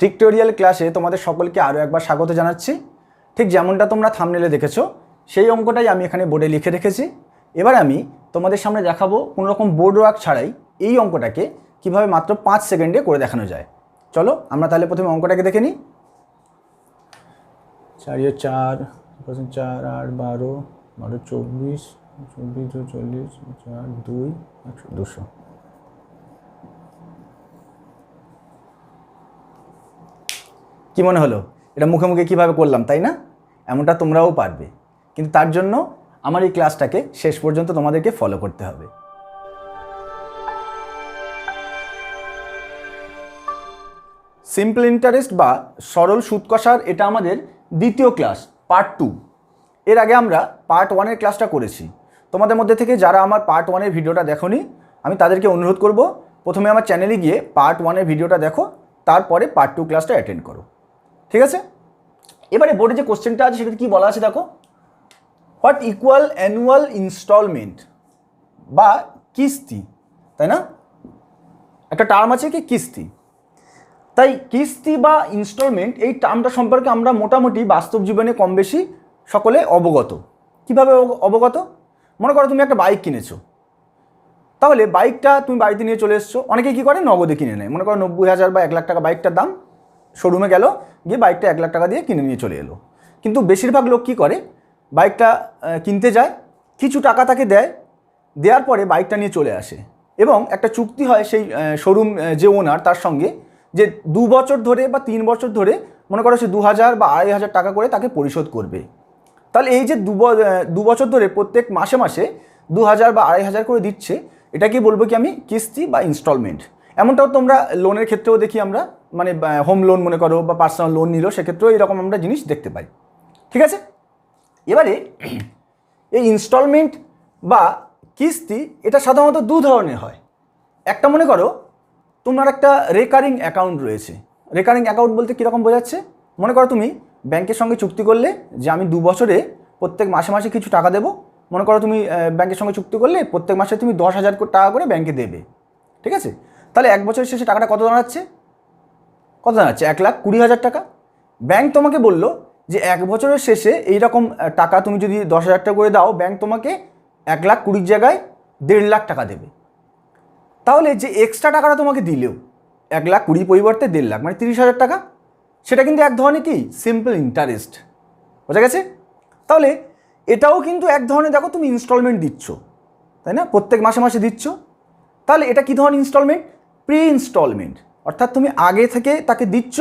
Tutorial ক্লাসে তোমাদের সকলকে আরও একবার স্বাগত জানাচ্ছি। ঠিক যেমনটা তোমরা থাম্বনেলে দেখেছো সেই অঙ্কটাই আমি এখানে বোর্ডে লিখে রেখেছি। এবার আমি তোমাদের সামনে দেখাবো কোনো রকম বোর্ড ওয়ার্ক ছাড়াই এই অঙ্কটাকে কিভাবে মাত্র 5 সেকেন্ডে করে দেখানো যায়। চলো আমরা তাহলে প্রথমে অঙ্কটাকে দেখে নিই। 4 4 4 8 12 12 24 24 40 4 2 200। কি মনে হলো এটা মুখে মুখে কীভাবে করলাম, তাই না? এমনটা তোমরাও পারবে, কিন্তু তার জন্য আমার এই ক্লাসটাকে শেষ পর্যন্ত তোমাদেরকে ফলো করতে হবে। সিম্পল ইন্টারেস্ট বা সরল সুদ কষার এটা আমাদের দ্বিতীয় ক্লাস, পার্ট 2। এর আগে আমরা পার্ট 1-এর ক্লাসটা করেছি। তোমাদের মধ্যে থেকে যারা আমার পার্ট 1-এর ভিডিওটা দেখোনি, আমি তাদেরকে অনুরোধ করব প্রথমে আমার চ্যানেলে গিয়ে পার্ট 1-এর ভিডিওটা দেখো, তারপরে পার্ট 2 ক্লাসটা অ্যাটেন্ড করো, ঠিক আছে? এবারে বোর্ডে যে কোশ্চেনটা আছে সেটা কি বলা আছে দেখো। হোয়াট ইকুয়াল অ্যানুয়াল ইনস্টলমেন্ট বা কিস্তি, তাই না? একটা টার্ম আছে কি কিস্তি। তাই কিস্তি বা ইনস্টলমেন্ট এই টার্মটা সম্পর্কে আমরা মোটামুটি বাস্তব জীবনে কম বেশি সকলে অবগত। কিভাবে অবগত? মনে করো তুমি একটা বাইক কিনেছো, তাহলে বাইকটা তুমি বাড়িতে নিয়ে চলে এসছো। অনেকে কী করে, নগদে কিনে নেয়। মনে করো 90,000 বা 1 লাখ টাকা বাইকটার দাম, শোরুমে গেল, গিয়ে বাইকটা 1 লাখ টাকা দিয়ে কিনে নিয়ে চলে এলো। কিন্তু বেশিরভাগ লোক কী করে, বাইকটা কিনতে যায়, কিছু টাকা তাকে দেয়, দেওয়ার পরে বাইকটা নিয়ে চলে আসে এবং একটা চুক্তি হয় সেই শোরুম যে ওনার তার সঙ্গে, যে 2 বছর ধরে বা 3 বছর ধরে মনে করো সে 2,000 বা 2,500 টাকা করে তাকে পরিশোধ করবে। তাহলে এই যে 2 বছর ধরে প্রত্যেক মাসে মাসে 2,000 বা 2,500 করে দিচ্ছে, এটাকে বলবো কি আমি কিস্তি বা ইনস্টলমেন্ট। এমনটাও তোমরা লোনের ক্ষেত্রেও দেখি আমরা, মানে হোম লোন মনে করো বা পার্সোনাল লোন নিল, সেক্ষেত্রেও এরকম আমরা জিনিস দেখতে পাই, ঠিক আছে? এবারে এই ইনস্টলমেন্ট বা কিস্তি এটা সাধারণত 2 ধরনের হয়। একটা মনে করো তোমার একটা রেকারিং অ্যাকাউন্ট রয়েছে। রেকারিং অ্যাকাউন্ট বলতে কীরকম বোঝাচ্ছে? মনে করো তুমি ব্যাংকের সঙ্গে চুক্তি করলে যে আমি 2 বছরে প্রত্যেক মাসে মাসে কিছু টাকা দেবো। মনে করো তুমি ব্যাংকের সঙ্গে চুক্তি করলে প্রত্যেক মাসে তুমি 10,000 টাকা করে ব্যাংকে দেবে, ঠিক আছে? তাহলে 1 বছরের শেষে টাকাটা কত দাঁড়াচ্ছে? 1,20,000 টাকা। ব্যাংক তোমাকে বললো যে 1 বছরের শেষে এইরকম টাকা তুমি যদি 10,000 টাকা করে দাও, ব্যাংক তোমাকে 1,20,000 জায়গায় 1.5 লাখ টাকা দেবে। তাহলে যে এক্সট্রা টাকাটা তোমাকে দিলেও 1,20,000 পরিবর্তে 1.5 লাখ, মানে 30,000 টাকা, সেটা কিন্তু এক ধরনের কি সিম্পল ইন্টারেস্ট, বোঝা গেছে? তাহলে এটাও কিন্তু এক ধরনের, দেখো তুমি ইনস্টলমেন্ট দিচ্ছ, তাই না? প্রত্যেক মাসে মাসে দিচ্ছ। তাহলে এটা কী ধরনের ইনস্টলমেন্ট? Pre instalment. অর্থাৎ তুমি আগে থেকে তাকে দিচ্ছ,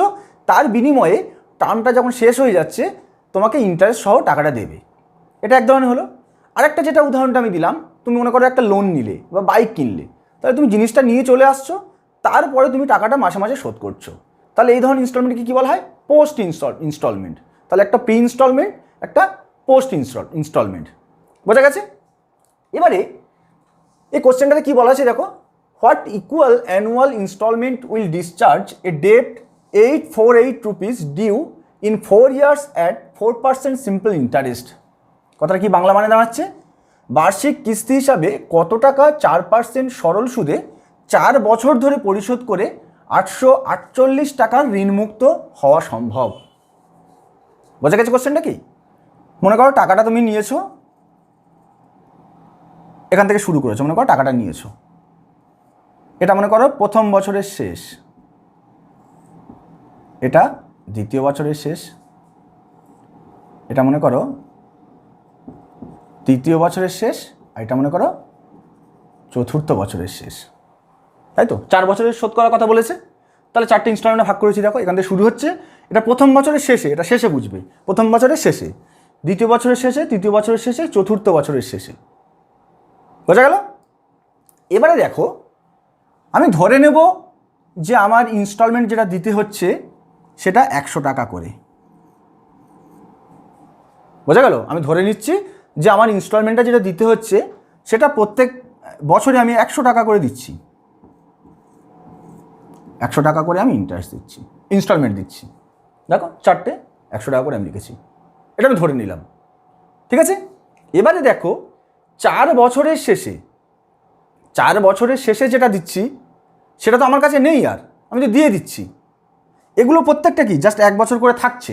তার বিনিময়ে টার্মটা যখন শেষ হয়ে যাচ্ছে তোমাকে ইন্টারেস্ট সহ টাকাটা দেবে। এটা এক ধরনের হলো। আরেকটা যেটা উদাহরণটা আমি দিলাম, তুমি মনে করো একটা লোন নিলে বা বাইক কিনলে, তাহলে তুমি জিনিসটা নিয়ে চলে আসছো, তারপরে তুমি টাকাটা মাসে মাসে শোধ করছো। তাহলে এই ধরনের ইনস্টলমেন্টকে কী বলা হয়? Post instalment. তাহলে একটা প্রি ইনস্টলমেন্ট, একটা পোস্ট ইনস্টলমেন্ট, বোঝা গেছে? এবারে এই কোশ্চেনটাতে কী বলা আছে দেখো। What equal annual instalment will discharge a debt 848 rupees due in 4 years at 4% simple interest. কথাটা কি বাংলা মানে দাঁড়াচ্ছে? বার্ষিক কিস্তি হিসাবে কত টাকা 4% সরল সুদে 4 বছর ধরে পরিশোধ করে 848 টাকার ঋণমুক্ত হওয়া সম্ভব। বোঝা গেছে কোশ্চেনটা কি? মনে করো টাকাটা তুমি নিয়েছো, এখান থেকে শুরু করেছো, মনে করো টাকাটা নিয়েছো, এটা মনে করো প্রথম বছরের শেষ, এটা দ্বিতীয় বছরের শেষ, এটা মনে করো তৃতীয় বছরের শেষ, আর এটা মনে করো চতুর্থ বছরের শেষ, তাই তো? 4 বছরের শোধ করার কথা বলেছে। তাহলে 4টে ইনস্টলমেন্টে ভাগ করেছি, দেখো এখান থেকে শুরু হচ্ছে। এটা প্রথম বছরের শেষে, এটা শেষে বুঝবে, প্রথম বছরের শেষে, দ্বিতীয় বছরের শেষে, তৃতীয় বছরের শেষে, চতুর্থ বছরের শেষে, বোঝা গেল? এবারে দেখো, আমি ধরে নেব যে আমার ইনস্টলমেন্ট যেটা দিতে হচ্ছে সেটা 100 টাকা করে, বোঝা গেল? আমি ধরে নিচ্ছি যে আমার ইনস্টলমেন্টটা যেটা দিতে হচ্ছে সেটা প্রত্যেক বছরে আমি 100 টাকা করে দিচ্ছি, 100 টাকা করে আমি ইন্টারেস্ট দিচ্ছি, ইনস্টলমেন্ট দিচ্ছি। দেখো 4টে 100 টাকা করে আমি লিখেছি, এটা আমি ধরে নিলাম, ঠিক আছে? এবারে দেখো 4 বছরের শেষে, 4 বছরের শেষে যেটা দিচ্ছি সেটা তো আমার কাছে নেই, আর আমি তো দিয়ে দিচ্ছি। এগুলো প্রত্যেকটা কি জাস্ট 1 বছর করে থাকছে,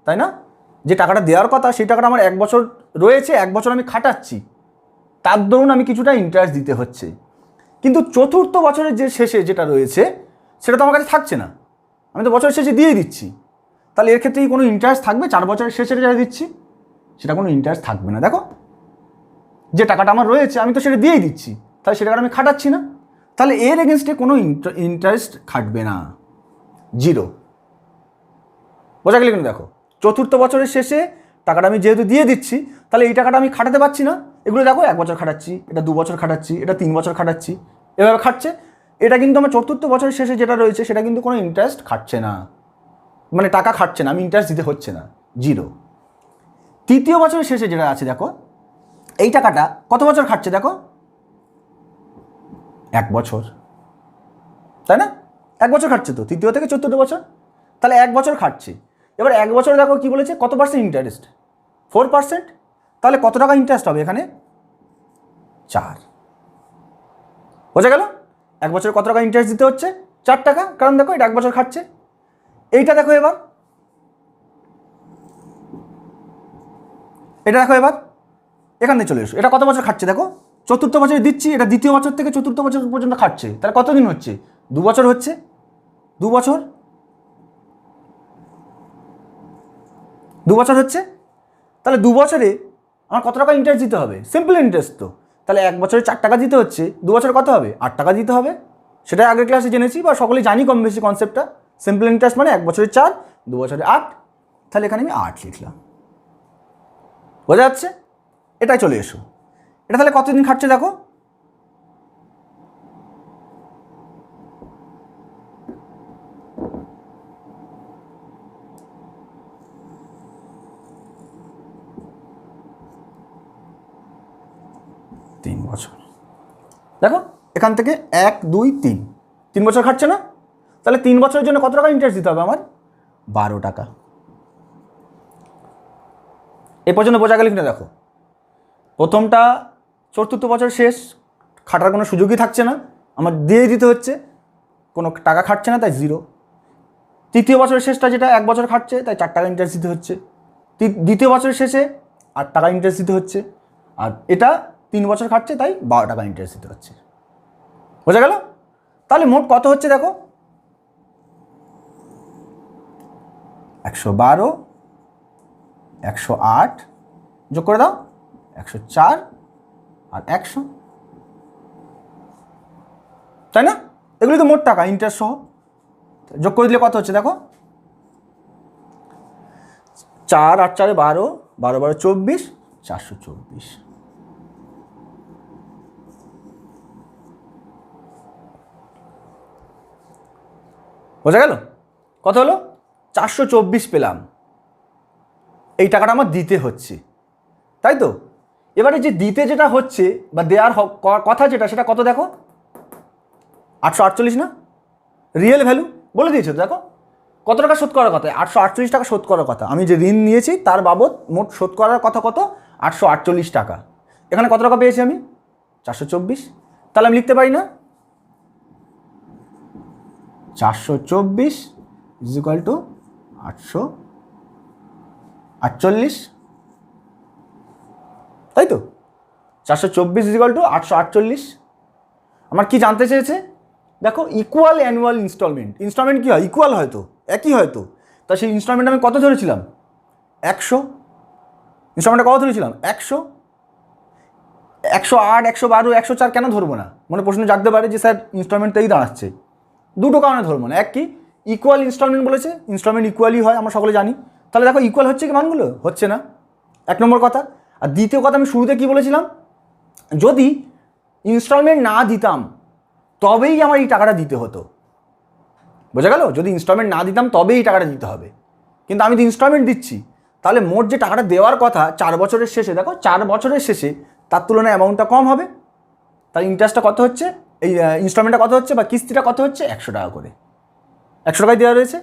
তাই না? যে টাকাটা দেওয়ার কথা সেই টাকাটা আমার 1 বছর রয়েছে, 1 বছর আমি খাটাচ্ছি, তার দরুন আমি কিছুটা ইন্টারেস্ট দিতে হচ্ছে। কিন্তু চতুর্থ বছরের যে শেষে যেটা রয়েছে সেটা তো আমার কাছে থাকছে না, আমি তো বছরের শেষে দিয়ে দিচ্ছি। তাহলে এর ক্ষেত্রে কি কোনো ইন্টারেস্ট থাকবে? 4 বছরের শেষে যেটা দিচ্ছি সেটা কোনো ইন্টারেস্ট থাকবে না। দেখো, যে টাকাটা আমার রয়েছে আমি তো সেটা দিয়েই দিচ্ছি, তাহলে সেটা আমি খাটাচ্ছি না, তাহলে এর এগেনস্টে কোনো ইন্টারেস্ট খাটবে না, 0। বোঝা গেলে? কিন্তু দেখো, চতুর্থ বছরের শেষে টাকাটা আমি যেহেতু দিয়ে দিচ্ছি, তাহলে এই টাকাটা আমি খাটাতে পারছি না। এগুলো দেখো, 1 বছর খাটাচ্ছি, এটা 2 বছর খাটাচ্ছি, এটা 3 বছর খাটাচ্ছি, এভাবে খাটছে। এটা কিন্তু আমার চতুর্থ বছরের শেষে যেটা রয়েছে সেটা কিন্তু কোনো ইন্টারেস্ট খাটছে না, মানে টাকা খাটছে না, আমি ইন্টারেস্ট দিতে হচ্ছে না, 0। তৃতীয় বছরের শেষে যেটা আছে দেখো, এই টাকাটা কত বছর খাটছে দেখো, 1 বছর, তাই না? 1 বছর খাটছে তো, তৃতীয় থেকে চতুর্থ বছর, তাহলে 1 বছর খাটছে। এবার 1 বছর দেখো কি বলেছে, কত পার্সেন্ট ইন্টারেস্ট, 4%। তাহলে কত টাকা ইন্টারেস্ট হবে এখানে, 4। বোঝা গেল? 1 বছরে কত টাকা ইন্টারেস্ট দিতে হচ্ছে, 4 টাকা, কারণ দেখো এটা 1 বছর খাটছে। এইটা দেখো, এবার এটা দেখো, এবার এখানে চলে এসো, এটা কত বছর খাটছে দেখো, চতুর্থ বছরে দিচ্ছি, এটা দ্বিতীয় বছর থেকে চতুর্থ বছর পর্যন্ত খাটছে, তাহলে কতদিন হচ্ছে, 2 বছর হচ্ছে, 2 বছর, 2 বছর হচ্ছে। তাহলে 2 বছরে আমার কত টাকা ইন্টারেস্ট দিতে হবে, সিম্পল ইন্টারেস্ট তো, তাহলে 1 বছরে 4 টাকা দিতে হচ্ছে, 2 বছরে কত হবে, 8 টাকা দিতে হবে। সেটা আগের ক্লাসে জেনেছি বা সকলেই জানি কম বেশি কনসেপ্টটা। সিম্পল ইন্টারেস্ট মানে 1 বছরে 4, 2 বছরে 8, তাহলে এখানে আমি 8 লিখলাম। বোঝা যাচ্ছে? এটাই চলে এসো, এটা তাহলে কতদিন খাটছে দেখো, তিন বছর। দেখো এখান থেকে 1, 2, 3 বছর খাটছে না? তাহলে 3 বছরের জন্য কত টাকা ইন্টারেস্ট দিতে হবে আমার, 12 টাকা। এ পর্যন্ত বোঝা গেল কিনা দেখো, প্রথমটা চতুর্থ বছর শেষ, খাটার কোনো সুযোগই থাকছে না, আমার দিয়ে দিতে হচ্ছে, কোনো টাকা খাটছে না, তাই 0। তৃতীয় বছরের শেষটা যেটা 1 বছর খাটছে, তাই 4 টাকা ইন্টারেস্ট দিতে হচ্ছে। দ্বিতীয় বছরের শেষে 8 টাকা ইন্টারেস্ট দিতে হচ্ছে, আর এটা 3 বছর খাটছে, তাই 12 টাকা ইন্টারেস্ট দিতে হচ্ছে। বোঝা গেল? তাহলে মোট কত হচ্ছে দেখো, 112, 108 যোগ করে দাও, 104 আর 100, তাই না? এগুলি তো মোট টাকা ইন্টারেস্ট সহ, যোগ করে দিলে কত হচ্ছে দেখো, 4 8 4 12, 12 12 24, 424। বোঝা গেল? কত হলো, 424 পেলাম। এই টাকাটা আমার দিতে হচ্ছে, তাই তো? এবারে যে দিতে যেটা হচ্ছে বা দেওয়ার কথা যেটা, সেটা কত দেখো, 848 না? রিয়েল ভ্যালু বলে দিয়েছে তো, দেখো কত টাকা শোধ করার কথা, 848 টাকা শোধ করার কথা। আমি যে ঋণ নিয়েছি তার বাবদ মোট শোধ করার কথা কত, 848 টাকা। এখানে কত টাকা পেয়েছি আমি, 424। তাহলে আমি লিখতে পারি না, 424 ইজ ইকুয়াল টু 848, তাই তো? 424 ইজ ইকুয়াল টু 848। আমার কি জানতে চেয়েছে দেখো, ইকুয়াল অ্যানুয়াল ইনস্টলমেন্ট। ইনস্টলমেন্ট কী হয়, ইকুয়াল হয়তো, একই হয়তো, তা সেই ইনস্টলমেন্ট আমি কত ধরেছিলাম, 100। ইনস্টলমেন্টটা কত ধরেছিলাম, 100। 108, 112, 104 কেন ধরবো না? মানে প্রশ্ন জাগতে পারে যে স্যার ইনস্টলমেন্টটাই দাঁড়াচ্ছে, দুটো কারণে ধরবো না। এক কি, ইকুয়াল ইনস্টলমেন্ট বলেছে, ইনস্টলমেন্ট ইকুয়ালই হয়, আমরা সকলে জানি। তাহলে দেখো ইকুয়াল হচ্ছে কি মানগুলো, হচ্ছে না, 1 নম্বর কথা। আর দ্বিতীয় কথা, আমি শুরুতে কি বলেছিলাম, যদি ইনস্টলমেন্ট না দিতাম তবেই আমার এই টাকাটা দিতে হতো। বোঝা গেল? যদি ইনস্টলমেন্ট না দিতাম তবেই এই টাকাটা দিতে হবে, কিন্তু আমি তো ইনস্টলমেন্ট দিচ্ছি। তাহলে মোট যে টাকাটা দেওয়ার কথা 4 বছরের শেষে, দেখো 4 বছরের শেষে তার তুলনায় অ্যামাউন্টটা কম হবে। তার ইন্টারেস্টটা কত হচ্ছে, এই ইনস্টলমেন্টটা কত হচ্ছে বা কিস্তিটা কত হচ্ছে, 100 টাকা করে, 100 টাকায় দেওয়া রয়েছে।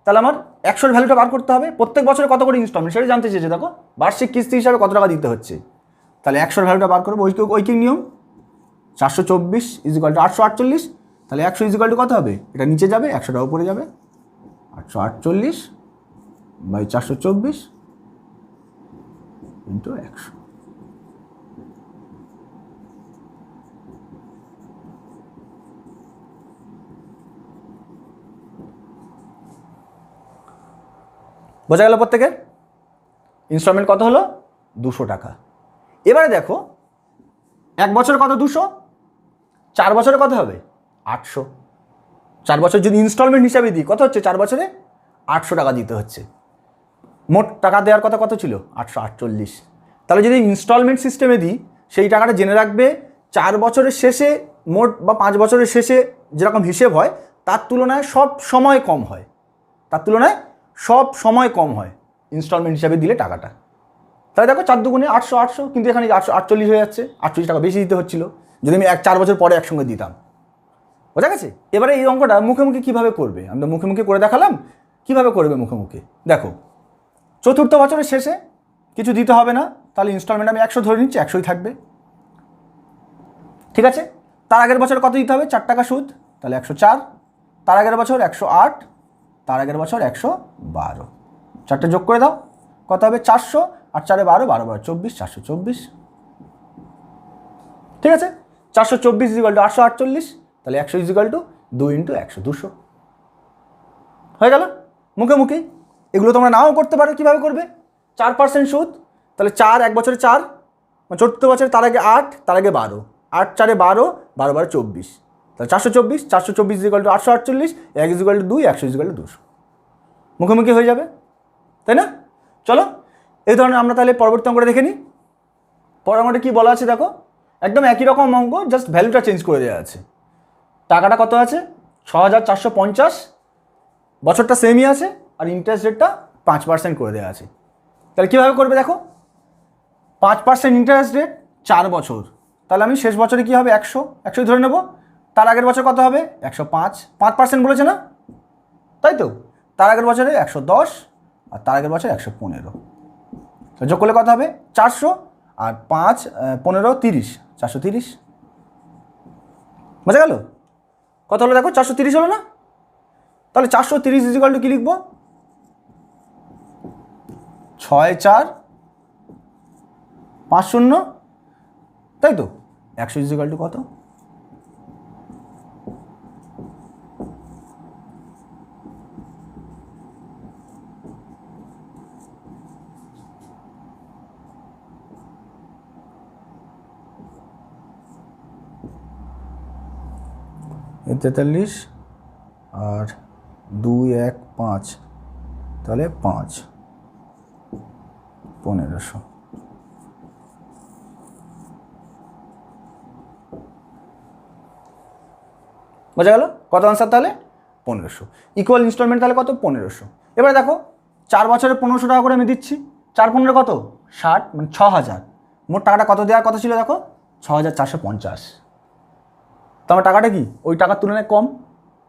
তাহলে আমার 100-র ভ্যালুটা বার করতে হবে, প্রত্যেক বছরে কত করে ইনস্টলমেন্ট সেটা জানতে চেয়েছে। দেখো বার্ষিক কিস্তি হিসাবে কত টাকা দিতে হচ্ছে, তাহলে 100-র ভ্যালুটা বার করবো, ঐকিক নিয়ম। 424 ইজ ইকুয়াল টু 848, তাহলে 100 ইজ ইকুয়াল টু কত হবে, এটা নিচে যাবে, 100টা উপরে যাবে, 848 বাই 424 ইন্টু 100। বোঝা গেল প্রত্যেকের? ইনস্টলমেন্ট কত হলো? 200 টাকা। এবারে দেখো 1 বছরে কত? 200। 4 বছরে কত হবে? 800। 4 বছর যদি ইনস্টলমেন্ট হিসাবে দিই কত হচ্ছে? 4 বছরে 800 টাকা দিতে হচ্ছে। মোট টাকা দেওয়ার কথা কত ছিল? 848। তাহলে যদি ইনস্টলমেন্ট সিস্টেমে দিই সেই টাকাটা জেনে রাখবে 4 বছরের শেষে মোট বা 5 বছরের শেষে যেরকম হিসেব হয় তার তুলনায় সব সময় কম হয়, তার তুলনায় সব সময় কম হয় ইনস্টলমেন্ট হিসাবে দিলে টাকাটা। তাহলে দেখো 4 দুগুণে 800 800, কিন্তু এখানে 848 হয়ে যাচ্ছে, 48 টাকা বেশি দিতে হচ্ছিল যদি আমি 4 বছর পরে একসঙ্গে দিতাম। বোঝা গেছে? এবারে এই অঙ্কটা মুখে মুখে কীভাবে করবে আমরা মুখে মুখে করে দেখালাম। কীভাবে করবে মুখে মুখে দেখো, 4র্থ বছরের শেষে কিছু দিতে হবে না, তাহলে ইনস্টলমেন্ট আমি 100 ধরে নিচ্ছি, 100ই থাকবে। ঠিক আছে? তার আগের বছর কত দিতে হবে? 4 টাকা সুদ, তাহলে 104। তার আগের বছর 108, তার আগের বছর 112। 4টে যোগ করে দাও, কত হবে? 400 আর 4 12, 12 12 24, 424। ঠিক আছে? 424 = 848, তাহলে 100 = 2 × 100, 200 হয়ে গেল মুখে মুখেই। এগুলো তোমরা নাও করতে পারো। কীভাবে করবে? 4% সুদ, তাহলে 4 1 বছরে 4, 4র্থ বছরে তার আগে 8, তার আগে 12, 8 4 12, 12 12 24, তাহলে 424, 424 = 848, 1 = 2, 100 = 200। মুখোমুখি হয়ে যাবে, তাই না? চলো এই ধরনের আমরা তাহলে পরবর্তী অঙ্কটা দেখে নিই। পরের অঙ্কটা কী বলা আছে দেখো, একদম একই রকম অঙ্ক, জাস্ট ভ্যালুটা চেঞ্জ করে দেওয়া আছে। টাকাটা কত আছে? 6450, বছরটা সেমই আছে আর ইন্টারেস্ট রেটটা 5% করে দেওয়া আছে। তাহলে কীভাবে করবে দেখো, 5% ইন্টারেস্ট রেট 4 বছর, তাহলে আমি শেষ বছরে কী হবে? 100 ধরে নেব। তার আগের বছর কত হবে? 105, 5% বলেছে না, তাই তো? তার আগের বছরে 110 আর তার আগের বছর 115, যোগ করলে কত হবে? 400 আর 5 15 30, 430। বোঝা গেল? কত হলো দেখো? 430 হলো না? তাহলে 430 = কী লিখব? 6450, তাই তো? 100 = কত? এই 43 আর 2 1 5, তাহলে 5 1500। বোঝা গেল? কত আনসার তাহলে? 1500। ইকুয়াল ইনস্টলমেন্ট তাহলে কত? 1500। এবারে দেখো 4 বছরে 1500 টাকা করে আমি দিচ্ছি, 4 15 কত? 60, মানে 6000। মোট টাকাটা কত দেওয়ার কথা ছিল দেখো? 6450। তো আমার টাকাটা কি ওই টাকার তুলনায় কম।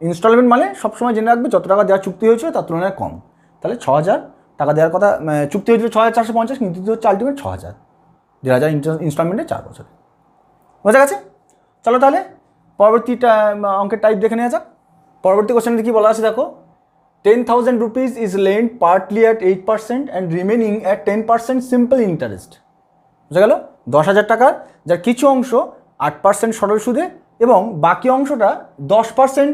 ইনস্টলমেন্ট মানে সবসময় জেনে রাখবে যত টাকা দেওয়ার চুক্তি হয়েছিল তার তুলনায় কম। তাহলে 6000 টাকা দেওয়ার কথা, চুক্তি হয়েছিল 6450, কিন্তু দিতে হচ্ছে আলটিমেট 6000, 1500 ইনস্টলমেন্টে 4 বছরে। বোঝা গেছে? চলো তাহলে পরবর্তীটা অঙ্কের টাইপ দেখে নেওয়া যাক। পরবর্তী কোশ্চেনে কি বলা আছে দেখো, 10,000 rupees is lent partly at 8% and remaining at 10% simple interest। বোঝা গেল? 10,000 টাকার যার কিছু অংশ 8% সরল সুদে এবং বাকি অংশটা 10%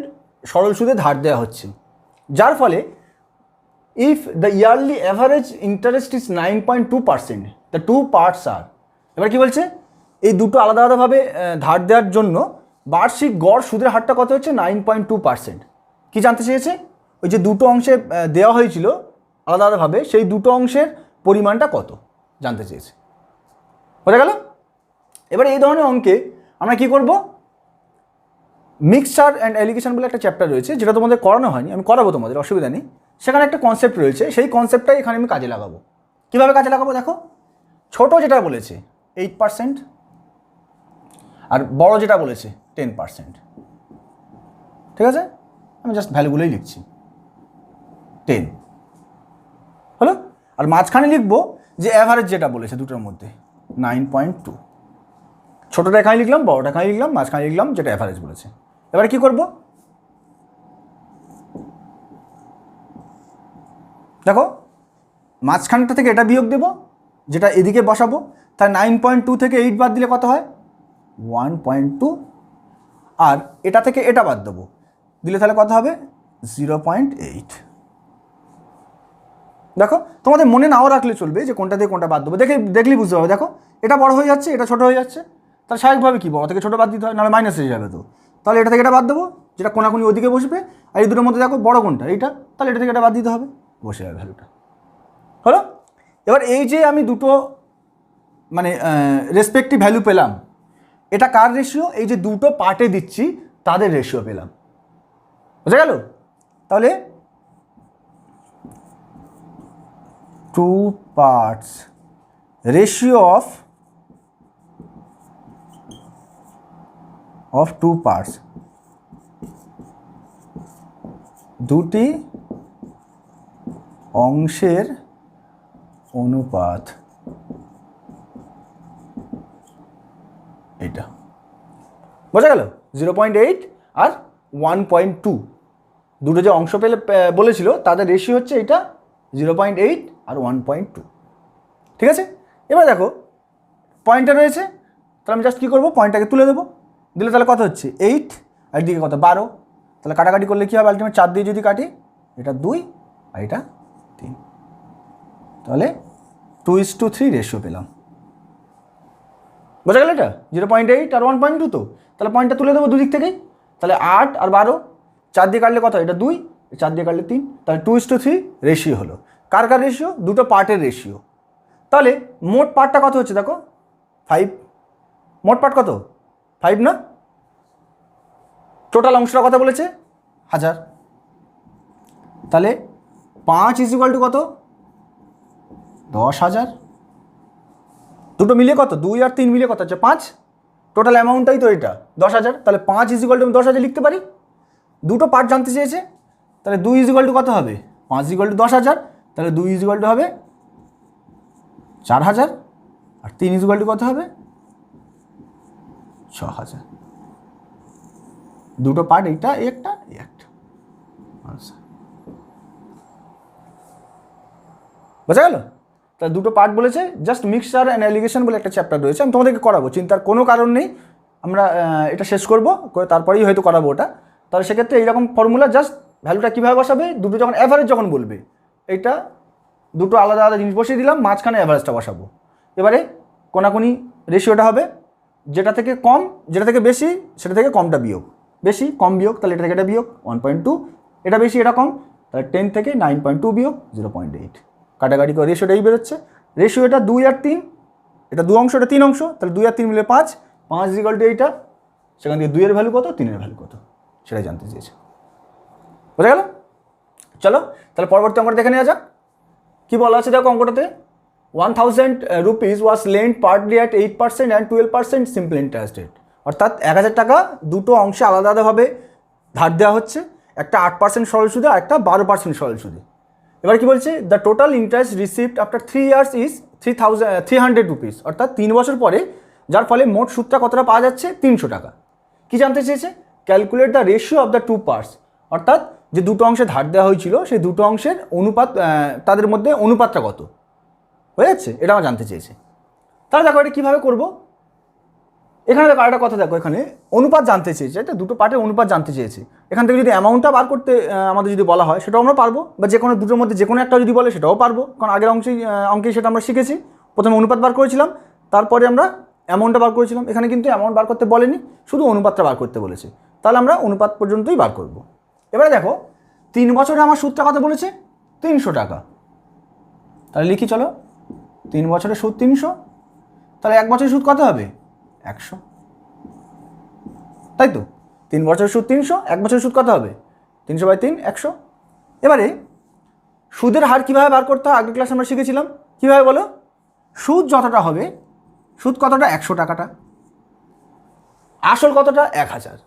সরল সুদে ধার দেওয়া হচ্ছে, যার ফলে if the yearly average interest is 9.2%, the two parts are. এবার কি বলছে? এই দুটো আলাদা আলাদাভাবে ধার দেওয়ার জন্য বার্ষিক গড় সুদের হারটা কত হচ্ছে? 9.2%। কি জানতে চেয়েছে? ওই যে দুটো অংশে দেওয়া হয়েছিল আলাদা আলাদাভাবে, সেই দুটো অংশের পরিমাণটা কত জানতে চেয়েছে। বোঝা গেল? এবার এই ধরনের অঙ্কে আমরা কি করব, মিক্সচার অ্যান্ড অ্যালিগেশন বলে একটা চ্যাপ্টার রয়েছে, যেটা তোমাদের করানো হয়নি, আমি করাবো তোমাদের, অসুবিধা নেই। সেখানে একটা কনসেপ্ট রয়েছে, সেই কনসেপ্টটাই এখানে আমি কাজে লাগাবো। কীভাবে কাজে লাগাবো দেখো, ছোট যেটা বলেছে 8% আর বড় যেটা বলেছে 10%। ঠিক আছে? আমি জাস্ট ভ্যালুগুলোই লিখছি, 10 হলো। আর মাঝখানে লিখবো যে অ্যাভারেজ যেটা বলেছে দুটোর মধ্যে 9.2। ছোটোটা এখানে লিখলাম, বড়োটা এখানে লিখলাম, মাঝখানে লিখলাম যেটা অ্যাভারেজ বলেছে। এবারে কি করব, দেখো মাঝখানটা থেকে এটা বিয়োগ দেবো, যেটা এদিকে বসাবো, তাই 9.2 থেকে 8 বাদ দিলে কত হয় 1.2, আর এটা থেকে এটা বাদ দেবো, দিলে তাহলে কত হবে 0.8। দেখো তোমাদের মনে নাও রাখলে চলবে যে কোনটা দিয়ে কোনটা বাদ দেবো, দেখলেই বুঝতে পারবে। দেখো এটা বড় হয়ে যাচ্ছে, এটা ছোটো হয়ে যাচ্ছে, তাহলে স্বাভাবিকভাবে কি বড় থেকে ছোটো বাদ দিতে হয়, নাহলে মাইনাস হয়ে যাবে। তো তাহলে এটা থেকে এটা বাদ দেবো, যেটা কোনাকুনি ওদিকে বসবে, আর এই দুটোর মধ্যে দেখো বড় কোনটা এইটা, তাহলে এটা থেকে এটা বাদ দিতে হবে, বসে যাবে ভ্যালুটা। হলো? এবার এই যে আমি দুটো মানে রেসপেক্টিভ ভ্যালু পেলাম, এটা কার রেশিও? এই যে দুটো পার্টে দিচ্ছি তাদের রেশিও পেলাম। বুঝা গেল? তাহলে 2 parts ratio of 2 parts, দুটি অংশের অনুপাত, এটা বোঝা গেল? 0.8 আর 1.2 দুটো যে অংশ পেলে বলেছিল তাদের রেশিও হচ্ছে এটা 0.8 আর 1.2। ঠিক আছে? এবার দেখো পয়েন্টটা রয়েছে, তাহলে আমি জাস্ট কী করবো, পয়েন্টটাকে তুলে দেবো, দিলে তাহলে কত হচ্ছে 8, আর দিকে কত 12, তাহলে কাটাকাটি করলে কী হবে, আলটিমেট 4 দিয়ে যদি কাটি এটা 2 আর এটা 3, তাহলে 2:3 রেশিও পেলাম। বোঝা গেল? এটা 0.8 আর 1.2, তো তাহলে পয়েন্টটা তুলে দেবো দুদিক থেকেই, তাহলে 8 আর 12, 4 দিয়ে কাটলে কত, এটা 2, 4 দিয়ে কাটলে 3, তাহলে 2:3 রেশিও হলো। কার কার রেশিও? দুটো পার্টের রেশিও। তাহলে মোট পার্টটা কত হচ্ছে দেখো 5, মোট পার্ট কত 5 না? টোটাল অংশটা কত বলেছে 1000, তাহলে 5 = কত 10,000, দুটো মিলিয়ে কত 2 আর 3 মিলিয়ে কত হচ্ছে 5, টোটাল অ্যামাউন্টটাই তো এটা 10,000, তাহলে 5 = আমি 10,000 লিখতে পারি। দুটো পার্ট জানতে চেয়েছে, তাহলে 2 = কত হবে 5 = 10,000, তাহলে 2 = হবে 4,000, আর 3 = কত হবে 6,000। দুটো পার্ট এইটা একটা একটা। আচ্ছা বোঝা গেল? তাহলে দুটো পার্ট বলেছে, জাস্ট মিক্সচার অ্যান্ড অ্যালিগেশন বলে একটা চ্যাপ্টার রয়েছে, আমি তোমাদেরকে করাবো, চিন্তার কোনো কারণ নেই। আমরা এটা শেষ করবো করে তারপরেই হয়তো করাবো ওটা। তাহলে সেক্ষেত্রে এইরকম ফর্মুলা, জাস্ট ভ্যালুটা কীভাবে বসাবে, দুটো যখন অ্যাভারেজ যখন বলবে, এইটা দুটো আলাদা আলাদা জিনিস বসিয়ে দিলাম, মাঝখানে অ্যাভারেজটা বসাবো। এবারে কোনাকুনি রেশিওটা হবে, যেটা থেকে কম যেটা থেকে বেশি সেটা থেকে কমটা বিয়োগ, বেশি কম বিয়োগ, তাহলে এটা থেকে এটা বিয়োগ 1.2, এটা বেশি এটা কম, তাহলে 10 থেকে 9.2 বিয়োগ 0.8, কাটাকাটি করে রেশিওটা এই বেরোচ্ছে। রেশিও এটা 2 আর 3, এটা 2 অংশ, এটা 3 অংশ, তাহলে 2 আর 3 মিলে 5, 5 = এইটা, সেখান থেকে 2 এর ভ্যালু কত, 3 এর ভ্যালু কত, সেটাই জানতে চেয়েছে। বোঝা গেল? চলো তাহলে পরবর্তী অঙ্কটা দেখে নেওয়া যাক। কী বলা আছে দেখো অঙ্কটাতে, 1,000 rupees was lent partly at 8% and 12% simple interest rate, অর্থাৎ 1,000 টাকা দুটো অংশে আলাদা আলাদাভাবে ধার দেওয়া হচ্ছে, একটা 8% সরল সুদে আর একটা 12% সরল সুদে। এবার কি বলছে, the total interest received after 3 years is 300 rupees, অর্থাৎ 3 বছর পরে, যার ফলে মোট সুদটা কতটা পাওয়া যাচ্ছে 300 টাকা। কী জানতে চেয়েছে, calculate the ratio of the 2 parts, অর্থাৎ যে দুটো অংশে ধার দেওয়া হয়েছিল সেই দুটো অংশের অনুপাত, তাদের মধ্যে অনুপাতটা কত হয়ে যাচ্ছে, এটা আমার জানতে চেয়েছে। তাহলে দেখো এটা কীভাবে করবো, এখানে দেখো আরেকটা কথা, দেখো এখানে অনুপাত জানতে চেয়েছে, এটা দুটো পার্টের অনুপাত জানতে চেয়েছে। এখান থেকে যদি অ্যামাউন্টটা বার করতে আমাদের যদি বলা হয় সেটাও আমরা পারবো, বা যে কোনো দুটোর মধ্যে যে কোনো একটা যদি বলে সেটাও পারবো, কারণ আগের অঙ্কেই সেটা আমরা শিখেছি। প্রথমে অনুপাত বার করেছিলাম, তারপরে আমরা অ্যামাউন্টটা বার করেছিলাম। এখানে কিন্তু অ্যামাউন্ট বার করতে বলেনি, শুধু অনুপাতটা বার করতে বলেছে, তাহলে আমরা অনুপাত পর্যন্তই বার করব। এবারে দেখো 3 বছরে আমার সুদটা কত বলেছে 300 টাকা, তাহলে লিখি চলো, 3 বছরের সুদ 300, তাহলে 1 বছরের সুদ কত হবে 100, তাই তো? 3 বছরের সুদ 300, 1 বছরের সুদ কত হবে 300/3, 100। এবারে সুদের হার কীভাবে বার করতে হয়, আগের ক্লাসে আমরা শিখেছিলাম। কীভাবে বলো, সুদ যতটা হবে, সুদ কতটা 100 টাকাটা, আসল কতটা 1000,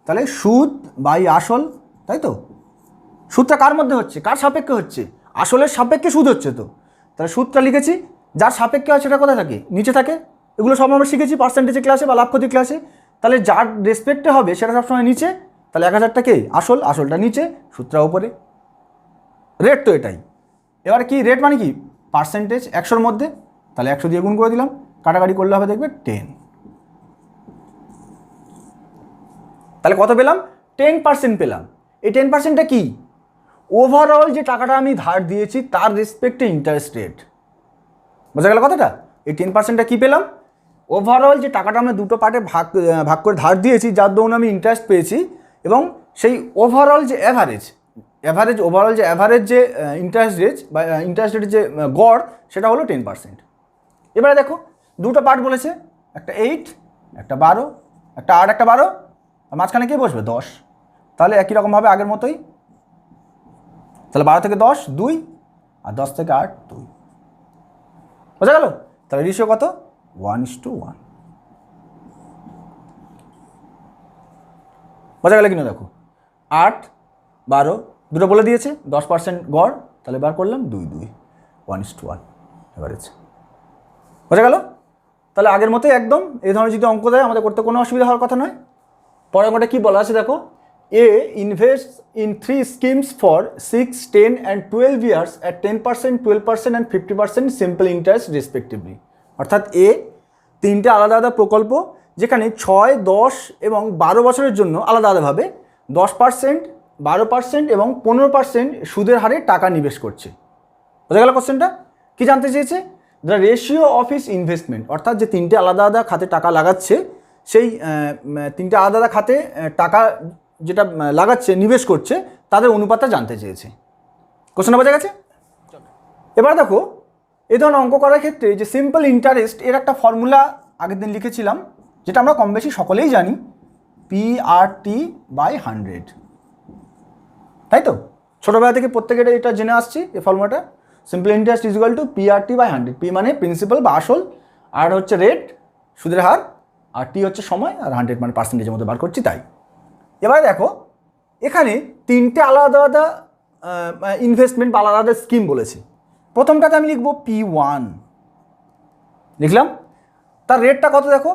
তাহলে সুদ বাই আসল, তাই তো? সুদটা কার মধ্যে হচ্ছে, কার সাপেক্ষে হচ্ছে, আসলের সাপেক্ষে সুদ হচ্ছে, তো তাহলে সুদটা লিখেছি, যার সাপেক্ষে হয় সেটা কোথায় থাকে, নিচে থাকে। এগুলো সব আমরা শিখেছি পার্সেন্টেজের ক্লাসে বা লাভ ক্ষতি ক্লাসে। তাহলে যার রেসপেক্টে হবে সেটা সবসময় নিচে, তাহলে 1000টাকে আসলটা নিচে, সুদটা উপরে, রেট তো এটাই। এবার কি রেট মানে কি পার্সেন্টেজ 100-র মধ্যে, তাহলে 100 দিয়ে গুণ করে দিলাম, কাটাকাটি করলে হবে দেখবে 10। তাহলে কত পেলাম? 10% পেলাম। এই 10%টা কি? ওভারঅল যে টাকাটা আমি ধার দিয়েছি তার রেসপেক্টে ইন্টারেস্ট রেট। বোঝা গেল কথাটা? এই 10%টা কী পেলাম? ওভারঅল যে টাকাটা আমরা দুটো পার্টে ভাগ করে ধার দিয়েছি, যার দরুন আমি ইন্টারেস্ট পেয়েছি, এবং সেই ওভারঅল যে ওভারঅল যে অ্যাভারেজ যে ইন্টারেস্ট রেট বা ইন্টারেস্ট রেটের যে গড়, সেটা হলো 10%। এবারে দেখো দুটো পার্ট বলেছে, একটা 8, একটা 12, একটা 8, একটা 12, আর মাঝখানে কে বসবে? 10। তাহলে একই রকমভাবে আগের মতোই, তাহলে 12 থেকে 10 2, আর 10 থেকে 8 2। বোঝা গেল? তাহলে রেশিও কত? 1:1। বোঝা গেল কিনা দেখো, 8 12 দুটো বলে দিয়েছে, 10% গড়, তাহলে বার করলাম 2 2, 1:1 এভারেজ। বোঝা গেল? তাহলে আগের মতোই একদম এই ধরনের যদি অঙ্ক দেয় আমাদের করতে কোনো অসুবিধা হওয়ার কথা নয়। পরের অঙ্কটা কী বলা আছে দেখো, a invest in 3 schemes for 6, 10 and 12 years at 10%, 12% and 50% simple interest respectively. অর্থাৎ এ 3টে আলাদা আলাদা প্রকল্প, যেখানে 6, 10 এবং 12 বছরের জন্য আলাদা আলাদাভাবে 10%, 12% এবং 15% সুদের হারে টাকা নিবেশ করছে। বোঝা গেল কোশ্চেনটা? কি জানতে চেয়েছে? The ratio of his investment, অর্থাৎ যে 3টে আলাদা আলাদা খাতে টাকা লাগাচ্ছে, সেই 3টে আলাদা আলাদা খাতে টাকা যেটা লাগাচ্ছে, নিবেশ করছে, তাদের অনুপাতটা জানতে চেয়েছে। কোশ্চেনটা বোঝা গেছে? এবার দেখো এই ধরনের অঙ্ক করার ক্ষেত্রে যে সিম্পল ইন্টারেস্ট, এর একটা ফর্মুলা আগের দিন লিখেছিলাম, যেটা আমরা কম বেশি সকলেই জানি, PRT/100, তাই তো? ছোটোবেলা থেকে প্রত্যেকের এটা জেনে আসছি, এই ফর্মুলাটা। Simple interest is equal to PRT/100। P মানে প্রিন্সিপাল বা আসল, আর হচ্ছে রেট, সুদের হার, আর টি হচ্ছে সময়, আর 100 মানে পার্সেন্টেজের মধ্যে বার করছি তাই। এবারে দেখো এখানে 3টে আলাদা আলাদা ইনভেস্টমেন্ট বা আলাদা আলাদা স্কিম বলেছে। প্রথমটাতে আমি লিখব P1, লিখলাম। তার রেটটা কত দেখো,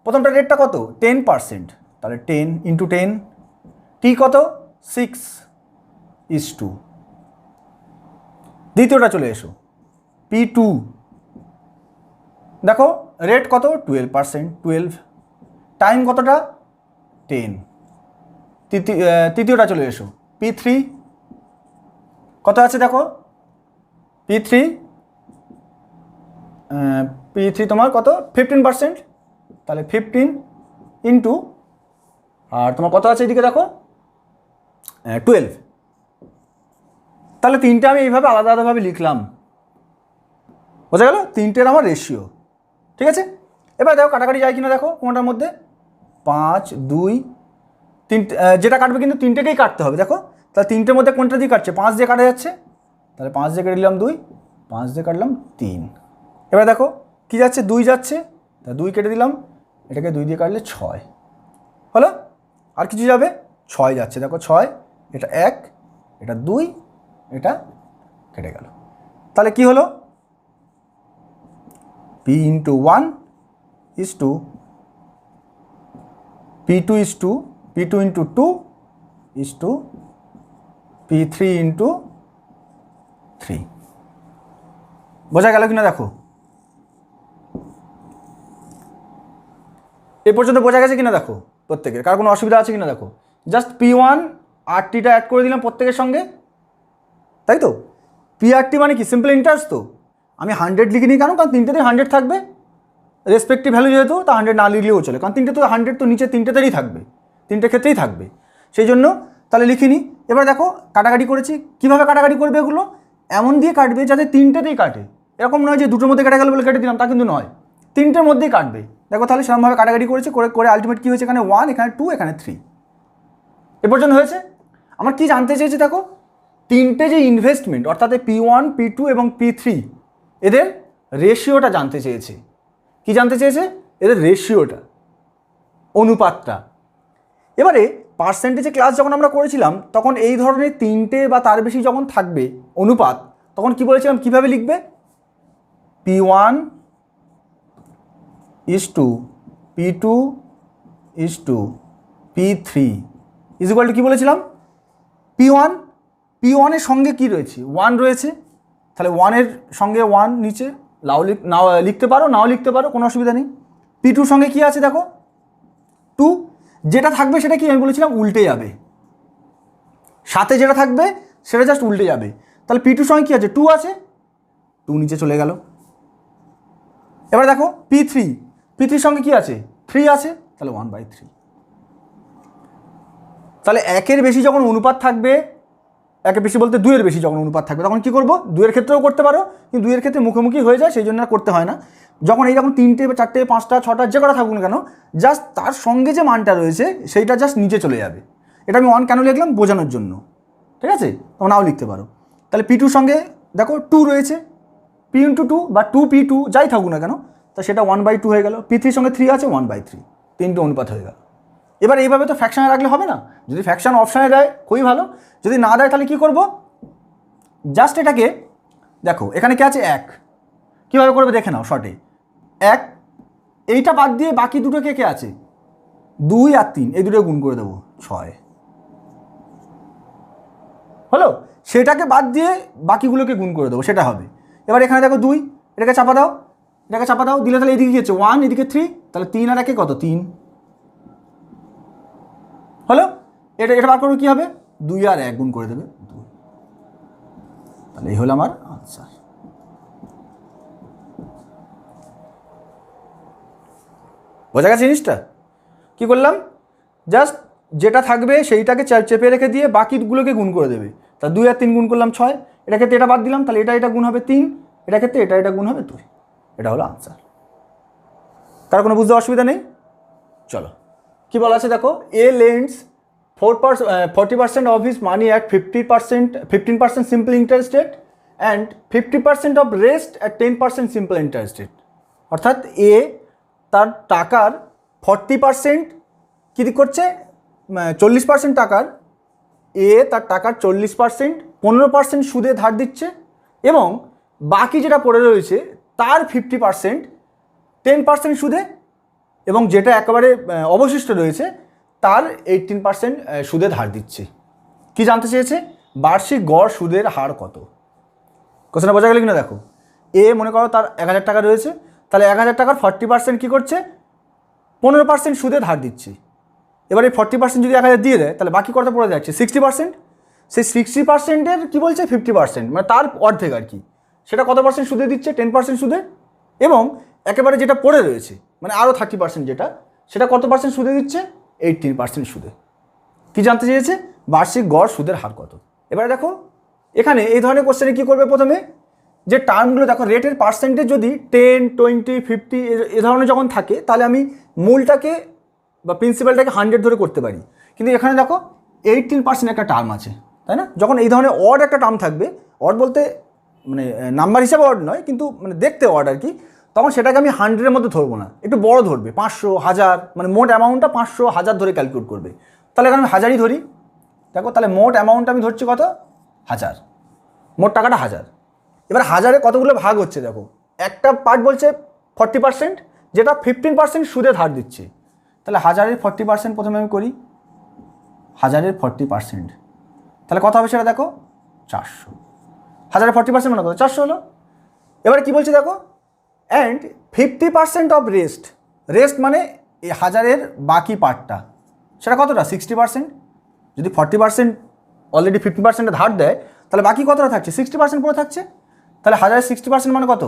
প্রথমটা রেটটা কত? 10%, তাহলে 10 × 10। টি কত? 6:2। দ্বিতীয়টা চলে এসো, P2, দেখো রেট কত? 12%, 12। টাইম কতটা? 10। তৃতীয়টা চলে এসো, P3, কত আছে দেখো? P3 তোমার কত? 15%, তাহলে 15 ইন্টু, আর তোমার কত আছে এদিকে দেখো? 12। তাহলে 3টে আমি এইভাবে আলাদা আলাদাভাবে লিখলাম। বোঝা গেল? 3টের আমার রেশিও। ঠিক আছে? এবার দেখো কাটাকাটি যায় কিনা দেখো কোনটার মধ্যে। 5 2 3, যেটা কাটবে কিন্তু 3টেকেই কাটতে হবে। দেখো তাহলে 3টের মধ্যে কোনটা দিয়ে কাটছে? 5 দিয়ে কাটা যাচ্ছে, তাহলে 5 দিয়ে কেটে দিলাম 2, 5 দিয়ে কাটলাম 3। এবার দেখো কি যাচ্ছে? 2 যাচ্ছে, তা 2 কেটে দিলাম, এটাকে 2 দিয়ে কাটলে 6 হলো। আর কিছু যাবে? 6 যাচ্ছে, দেখো 6, এটা 1, এটা 2, এটা কেটে গেল। তাহলে কি হলো? P × 1 is to P2 is to P2 × 2 is to P3 × 3। বোঝা গেল কিনা দেখো? এ পর্যন্ত বোঝা গেছে কিনা দেখো প্রত্যেকের? কার কোনো অসুবিধা আছে কিনা দেখো? জাস্ট P1 আর টিটা অ্যাড করে দিলাম প্রত্যেকের সঙ্গে, তাই তো? PRT মানে কি? Simple interest. তো আমি 100 লিখিনি কেন? কারণ 3টেতেই 100 থাকবে, রেসপেক্টিভ ভ্যালু যেহেতু, তা 100 না লিখলেও চলে, কারণ 3টে তো 100 তো নিচে 3টেতেই থাকবে, 3টের ক্ষেত্রেই থাকবে, সেই জন্য তাহলে লিখিনি। এবার দেখো কাটাকাটি করেছি, কীভাবে কাটাকাটি করবে এগুলো? এমন দিয়ে কাটবে যাতে 3টেতেই কাটে। এরকম নয় যে দুটোর মধ্যে কেটে গেল বলে কেটে দিলাম, তা কিন্তু নয়, 3টের মধ্যেই কাটবে। দেখো তাহলে সেরকমভাবে কাটাকাটি করেছি, করে আলটিমেট কী হয়েছে? এখানে 1, এখানে 2, এখানে 3, এ পর্যন্ত হয়েছে। আমার কি জানতে চেয়েছি দেখো? 3টে যে ইনভেস্টমেন্ট, অর্থাৎ P1, P2 এবং P3, এদের রেশিওটা জানতে চেয়েছে। কি জানতে চেয়েছে? এদের রেশিওটা, অনুপাতটা। এবারে পার্সেন্টেজে ক্লাস যখন আমরা করেছিলাম, তখন এই ধরনের 3টে বা তার বেশি যখন থাকবে অনুপাত, তখন কি বলেছিলাম কিভাবে লিখবে? P1 is to P2 is to P3 is equal to কি বলেছিলাম? P1 এর সঙ্গে কি রয়েছে? 1 রয়েছে, তাহলে 1-এর সঙ্গে 1 নিচে নাও লিখতে পারো, নাও লিখতে পারো, কোনো অসুবিধা নেই। P2 সঙ্গে কি আছে দেখো 2, যেটা থাকবে সেটা কি আমি বলেছিলাম উল্টে যাবে, সাথে যেটা থাকবে সেটা জাস্ট উল্টে যাবে। তাহলে P2 সঙ্গে কি আছে 2 আছে, 2 নিচে চলে গেল। এবার দেখো P3 সঙ্গে কি আছে 3 আছে, তাহলে 1/3। তাহলে 1-এর বেশি যখন অনুপাত থাকবে, 1-এর বেশি বলতে 2-এর বেশি যখন অনুপাত থাকবে তখন কি করব, 2-এর ক্ষেত্রেও করতে পারো, কিন্তু 2-এর ক্ষেত্রে মুখোমুখি হয়ে যায়, সেই জন্য আর করতে হয় না। যখন এই রকম 3টে 4টে 5টা 6টা যে কটা থাকুক না কেন, জাস্ট তার সঙ্গে যে মানটা রয়েছে সেইটা জাস্ট নিচে চলে যাবে। এটা আমি 1 কেন লিখলাম বোঝানোর জন্য, ঠিক আছে, তোমরা নাও লিখতে পারো। তাহলে P2 সঙ্গে দেখো 2 রয়েছে, P × 2 বা 2P2 যাই থাকুক না কেন, তা সেটা 1/2 হয়ে গেল। P3 সঙ্গে 3 আছে 1/3, 3টে অনুপাত হয়ে গেল। এবার এইভাবে তো ফ্র্যাকশানে রাখলে হবে না, যদি ফ্র্যাকশান অপশানে দেয় খুবই ভালো, যদি না দেয় তাহলে কী করব, জাস্ট এটাকে দেখো এখানে কে আছে 1, কীভাবে করবে দেখে নাও শর্টে। 1, এইটা বাদ দিয়ে বাকি দুটো কে আছে 2 আর 3, এই দুটো গুণ করে দেবো 6 হলো। সেটাকে বাদ দিয়ে বাকিগুলোকে গুণ করে দেবো, সেটা হবে। এবার এখানে দেখো 2, এটাকে চাপা দাও, এটাকে চাপা দাও, দিলে তাহলে এদিকে কি হচ্ছে 1, এদিকে 3, তাহলে 3 আর 1 কত 3 হলো। এটা বার করবো কী হবে 2 আর 1 গুণ করে দেবে 2, তাহলে এই হলো আমার আনসার। বোঝা গেছে জিনিসটা? কী করলাম, জাস্ট যেটা থাকবে সেইটাকে চেপে রেখে দিয়ে বাকিগুলোকে গুণ করে দেবে। তা 2 আর 3 গুণ করলাম 6, এটা ক্ষেত্রে এটা বাদ দিলাম, তাহলে এটা গুণ হবে 3, এটা ক্ষেত্রে এটা গুণ হবে 2, এটা হলো আনসার। কার কোনো বুঝতে অসুবিধা নেই? চলো কি বলা আছে দেখো, এ lends 40% of his money at 15% simple interest rate and 50% of rest at 10% simple interest rate। অর্থাৎ এ তার টাকার 40% কী করছে, 40% টাকার, এ তার টাকার 40% 15% সুদে ধার দিচ্ছে, এবং বাকি যেটা পড়ে রয়েছে তার 50% 10% সুদে, এবং যেটা একেবারে অবশিষ্ট রয়েছে তার 18% সুদে ধার দিচ্ছে। কি জানতে চেয়েছে, বার্ষিক গড় সুদের হার কত। কোশ্চেনটা বোঝা গেল কিনা দেখো, এ মনে করো তার 1000 টাকা রয়েছে, তাহলে 1000 টাকার 40% কী করছে 15% সুদে ধার দিচ্ছে। এবার এই 40% যদি 1000 দিয়ে দেয় তাহলে বাকি কত পড়ে যাচ্ছে 60%। সেই 60%-এর কী বলছে 50%, মানে তার অর্ধেক আর কি, সেটা কত পার্সেন্ট সুদে দিচ্ছে 10% সুদে, এবং একেবারে যেটা পড়ে রয়েছে মানে আরও 30% যেটা, সেটা কত পার্সেন্ট সুদে দিচ্ছে 18% সুদে। কি জানতে চেয়েছে, বার্ষিক গড় সুদের হার কত। এবারে দেখো এখানে এই ধরনের কোশ্চেনে কী করবে, প্রথমে যে টার্মগুলো দেখো রেটের পার্সেন্টেজ যদি 10, 20, 50 এ ধরনের যখন থাকে তাহলে আমি মূলটাকে বা প্রিন্সিপালটাকে 100 ধরে করতে পারি, কিন্তু এখানে দেখো 18% একটা টার্ম আছে, তাই না। যখন এই ধরনের অড একটা টার্ম থাকবে, অড বলতে মানে নাম্বার হিসাবে অড নয় কিন্তু মানে দেখতে অড আর কি, তখন সেটাকে আমি 100-এর মধ্যে ধরবো না, একটু বড় ধরবে, 500, 1000, মানে মোট অ্যামাউন্টটা 500, 1000 ধরে ক্যালকুলেট করবে। তাহলে এখানে আমি 1000ই ধরি, দেখো তাহলে মোট অ্যামাউন্টটা আমি ধরছি কত 1000, মোট টাকাটা 1000। এবার 1000-এ কতগুলো ভাগ হচ্ছে দেখো, একটা পার্ট বলছে 40% যেটা 15% সুদে ধার দিচ্ছে, তাহলে 1000-এর 40% প্রথমে আমি করি, 1000-এর 40%, তাহলে কত হবে সেটা দেখো 400। 1000-এর 40% মানে কত 400 হলো। এবারে কী বলছে দেখো, অ্যান্ড 50% অফ রেস্ট মানে এই 1000-এর বাকি পার্টটা, সেটা কতটা 60%। যদি 40% অলরেডি 50% ধার দেয় তাহলে বাকি কতটা থাকছে 60% পুরো থাকছে, তাহলে 1000-এর 60% মানে কত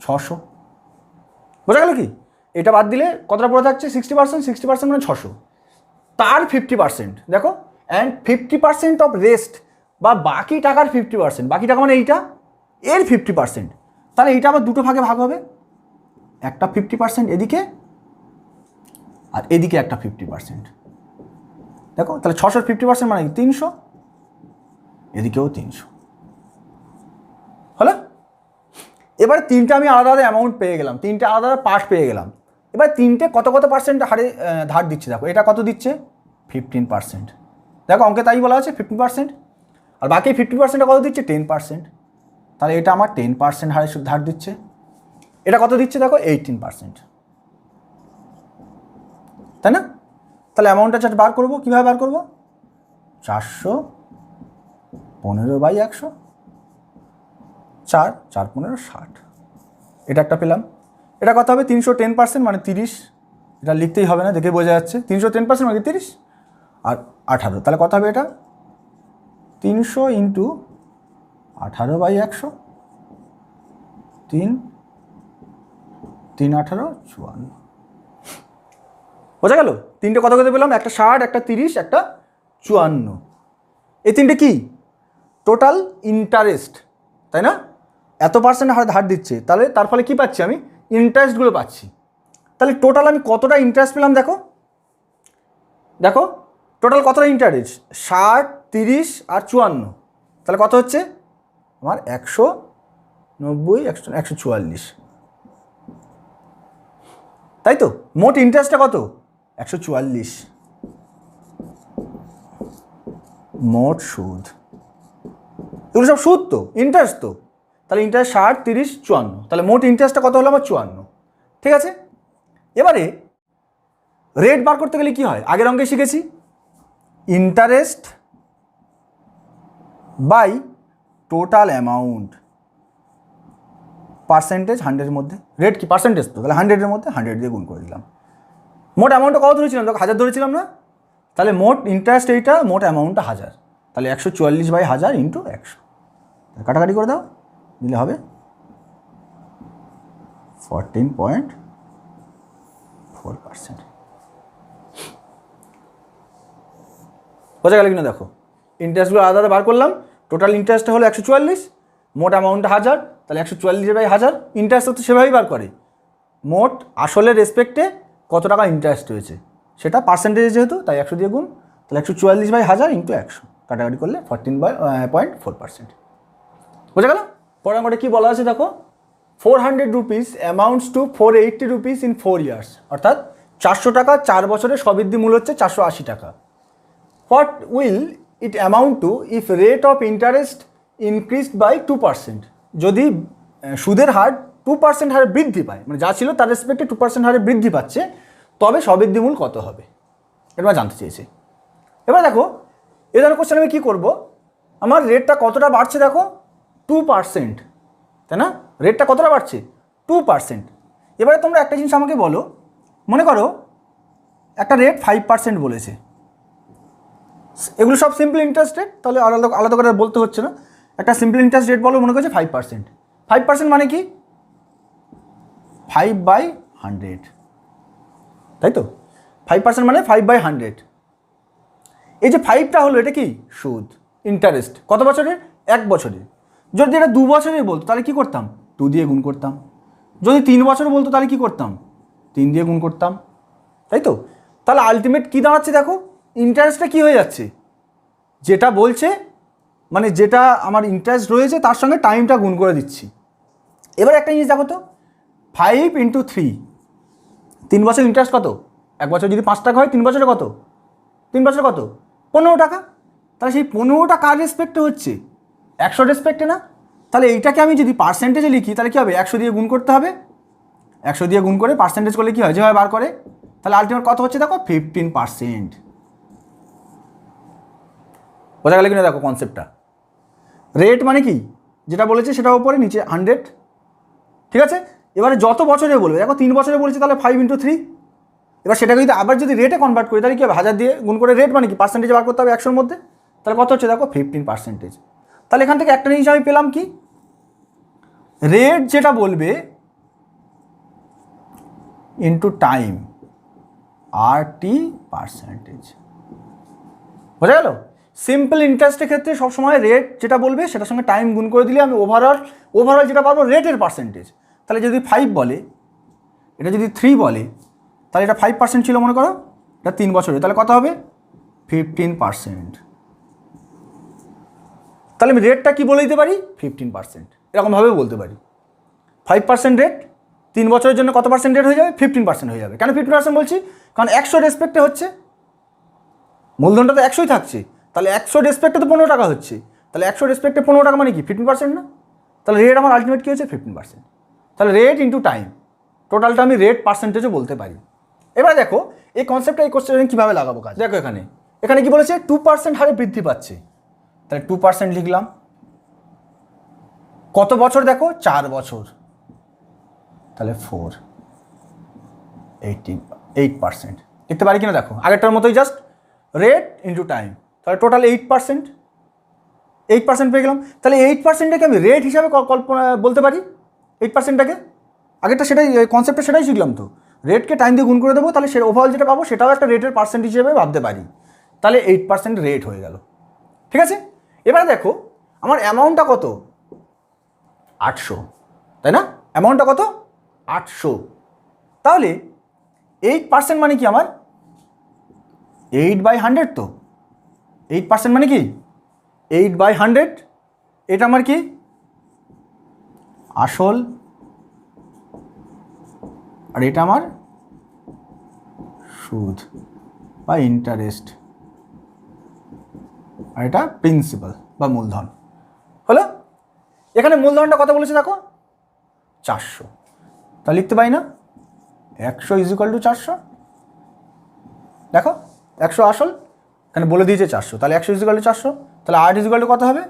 600। বোঝা গেল কি, এটা বাদ দিলে কতটা পুরো থাকছে 60% মানে 600, তার 50% দেখো, অ্যান্ড 50% অফ রেস্ট বা বাকি টাকার 50%, বাকি টাকা মানে এইটা এর 50%, তাহলে এইটা আবার দুটো ভাগে ভাগ হবে, একটা 50% এদিকে আর এদিকে একটা 50%, দেখো তাহলে 600-র 50% মানে 300, এদিকেও 300 হলো। এবার তিনটে আমি আলাদা আলাদা অ্যামাউন্ট পেয়ে গেলাম, তিনটে আলাদা আলাদা পার্ট পেয়ে গেলাম। এবার তিনটে কত পার্সেন্ট হারে ধার দিচ্ছে দেখো, এটা কত দিচ্ছে 15%, দেখো অঙ্কে তাই বলা আছে 15%, আর বাকি 50%টা কত দিচ্ছে 10%, তাহলে এটা আমার 10% হারে ধার দিচ্ছে। এটা কত দিচ্ছে দেখো 18%, তাই না। তাহলে অ্যামাউন্টটা জাস্ট বার করবো, কীভাবে বার করবো 415/100, 4 4 15 60, এটা একটা পেলাম। এটা কত হবে 310% মানে 30, এটা লিখতেই হবে না, দেখে বোঝা যাচ্ছে 310% মানে 30 আর 18, তাহলে কত হবে এটা 300 ইন্টু 18/100, 3 3 18 54। বোঝা গেল? তিনটে কত কত পেলাম, একটা 60, একটা 30, একটা 54। এই তিনটে কি টোটাল ইন্টারেস্ট, তাই না? এত পার্সেন্ট হার ধার দিচ্ছে, তাহলে তার ফলে কি পাচ্ছি আমি, ইন্টারেস্টগুলো পাচ্ছি। তাহলে টোটাল আমি কতটা ইন্টারেস্ট পেলাম দেখো, দেখো টোটাল কতটা ইন্টারেস্ট, 60, 30 আর 54, তাহলে কত হচ্ছে আমার 190, 144, তাই তো? মোট ইন্টারেস্টটা কত 144, মোট সুদ, এগুলো সব সুদ তো, ইন্টারেস্ট তো, তাহলে ইন্টারেস্ট 60, 30, 54, তাহলে মোট ইন্টারেস্টটা কত হলো আমার 54। ঠিক আছে, এবারে রেট বার করতে গেলে কি হয়, আগের অঙ্কে শিখেছি interest by total amount, percentage 100-এর মধ্যে, রেট কি পার্সেন্টেজ তো, তাহলে 100-এর মধ্যে 100 দিয়ে গুণ করে দিলাম। মোট অ্যামাউন্টটা কত ধরেছিলাম, দেখো 1000 ধরেছিলাম না, তাহলে মোট ইন্টারেস্ট এইটা, মোট অ্যামাউন্টটা 1000, তাহলে 144/1000 ইন্টু 100, কাটাকাটি করে দাও, দিলে হবে 14.4%। বোঝা গেল কিনা দেখো, ইন্টারেস্টগুলো আলাদা বার করলাম, টোটাল ইন্টারেস্টটা হলো 144, মোট অ্যামাউন্টটা 1000, তাহলে 144/1000, ইন্টারেস্ট তো সেভাবেই বার করে, মোট আসলের রেসপেক্টে কত টাকা ইন্টারেস্ট হয়েছে সেটা পার্সেন্টেজ যেহেতু, তাই 100 দিয়ে গুণ, তাহলে 144/1000 ইন্টু 100, কাটাকাটি করলে 14.4%। বোঝা গেল? পরের অঙ্কটা কী বলা আছে দেখো, 400 rupees amounts two 480 rupees in 4 years, অর্থাৎ 400 টাকা 4 বছরে সবৃদ্ধি মূল্য হচ্ছে 480 টাকা। What will it amount to if rate of interest increased by 2%, যদি সুদের হার 2% হারে বৃদ্ধি পায়, মানে যা ছিল তার রেসপেক্টে 2% হারে বৃদ্ধি পাচ্ছে, তবে সবৃদ্ধি মূল কত হবে, এটা জানতে চেয়েছে। এবার দেখো এ ধরনের কোশ্চেন আমি কী করবো, আমার রেটটা কতটা বাড়ছে দেখো 2%, তাই না? রেটটা কতটা বাড়ছে 2%। এবারে তোমরা একটা জিনিস আমাকে বলো, মনে করো একটা রেট 5% বলেছে, এগুলো সব সিম্পল ইন্টারেস্ট রেট, তাহলে আলাদা আলাদা করে বলতে হচ্ছে না, একটা সিম্পল ইন্টারেস্ট রেট বলো, মনে করছে 5%। 5% মানে কি 5/100, তাই তো? 5% মানে 5/100। এই যে 5টা হলো এটা কি সুদ, ইন্টারেস্ট, কত বছরের, 1 বছরের। যদি এটা 2 বছরের বলতো তাহলে কি করতাম, 2 দিয়ে গুণ করতাম। যদি 3 বছর বলতো তাহলে কি করতাম, 3 দিয়ে গুণ করতাম, তাই তো? তাহলে আলটিমেট কী দাঁড়াচ্ছে দেখো, ইন্টারেস্টটা কী হয়ে যাচ্ছে, যেটা বলছে মানে যেটা আমার ইন্টারেস্ট রয়েছে তার সঙ্গে টাইমটা গুণ করে দিচ্ছি। এবার একটা জিনিস দেখো তো, 5 × 3, 3 বছর ইন্টারেস্ট কত, 1 বছর যদি 5 টাকা হয়, 3 বছরে কত, 3 বছরে কত 15 টাকা, তাহলে সেই 15টা কার রেসপেক্টে হচ্ছে, 100 রেসপেক্টে না? তাহলে এইটাকে আমি যদি পার্সেন্টেজে লিখি তাহলে কী হবে, 100 দিয়ে গুণ করতে হবে, 100 দিয়ে গুণ করে পার্সেন্টেজ করলে কী হয়, যেভাবে বার করে, তাহলে আলটিমেট কত হচ্ছে দেখো 15%। বোঝা গেলে কিনা দেখো কনসেপ্টটা, রেট মানে কি যেটা বলেছে সেটার উপরে নিচে 100, ঠিক আছে? এবারে যত বছরে বলবে, দেখো 3 বছরে বলেছে তাহলে 5 × 3, এবার সেটাকে যদি আবার যদি রেটে কনভার্ট করি তাহলে কী হবে, 1000 দিয়ে গুণ করে রেট মানে কি পার্সেন্টেজ বার করতে হবে 100-র মধ্যে, তাহলে কত হচ্ছে দেখো 15%। তাহলে এখান থেকে একটা জিনিস আমি পেলাম কি, রেট যেটা বলবে ইন্টু টাইম RT পার্সেন্টেজ। বোঝা গেল? সিম্পল ইন্টারেস্টের ক্ষেত্রে সবসময় রেট যেটা বলবে সেটার সঙ্গে টাইম গুণ করে দিলে আমি ওভারঅল যেটা পারবো রেটের পার্সেন্টেজ। তাহলে যদি 5 বলে, এটা যদি 3 বলে, তাহলে এটা 5% ছিল মনে করো, এটা 3 বছরে, তাহলে কত হবে 15%। তাহলে আমি রেটটা কি বলে দিতে পারি 15%, এরকমভাবেও বলতে পারি 5% রেট, 3 বছরের জন্য কত পার্সেন্ট রেট হয়ে যাবে 15% হয়ে যাবে। কেন 15% বলছি, কারণ 100 রেসপেক্টে হচ্ছে, মূলধনটা তো 100ই থাকছে, তাহলে 100 রেসপেক্টে তো 15 টাকা হচ্ছে, তাহলে 100 রেসপেক্টে 15 টাকা মানে কি 15% না? তাহলে রেট আমার আলটিমেট কী হচ্ছে 15%। তাহলে রেট ইন্টু টাইম, টোটালটা আমি রেট পার্সেন্টেজও বলতে পারি। এবার দেখো এই কনসেপ্টটা এই কোশ্চেন কীভাবে লাগাবো কাজ, দেখো এখানে কি বলেছে 2% হারে বৃদ্ধি পাচ্ছে, তাহলে 2% লিখলাম, কত বছর দেখো 4 বছর, তাহলে 8% লিখতে পারি কিনা দেখো, আগেরটার মতোই জাস্ট রেট ইন্টু টাইম, তাহলে টোটাল 8% পেয়ে গেলাম। তাহলে 8%টাকে আমি রেট হিসাবে কল্পনা বলতে পারি, 8%টাকে আগেরটা সেটাই কনসেপ্টটা সেটাই শিখলাম তো, রেটকে টাইম দিয়ে গুণ করে দেবো, তাহলে সে ওভারঅল যেটা পাবো সেটাও একটা রেটের পার্সেন্ট হিসেবে ভাবতে পারি, তাহলে 8% রেট হয়ে গেল। ঠিক আছে, এবারে দেখো আমার অ্যামাউন্টটা কত, 800, তাই না? অ্যামাউন্টটা কত, 800। তাহলে 8% মানে কি আমার 8/100, তো 8% মানে কি 8/100, এটা আমার কি আসল, আর এটা আমার সুদ বা ইন্টারেস্ট, আর এটা প্রিন্সিপাল বা মূলধন। হলো, এখানে মূলধনটা কত বলেছে দেখো 400, তা লিখতে পারি না 100 = 400। দেখো 100 আসল, এখানে বলে দিয়েছে 400, তাহলে 100 = 400, তাহলে 8 = কত হবে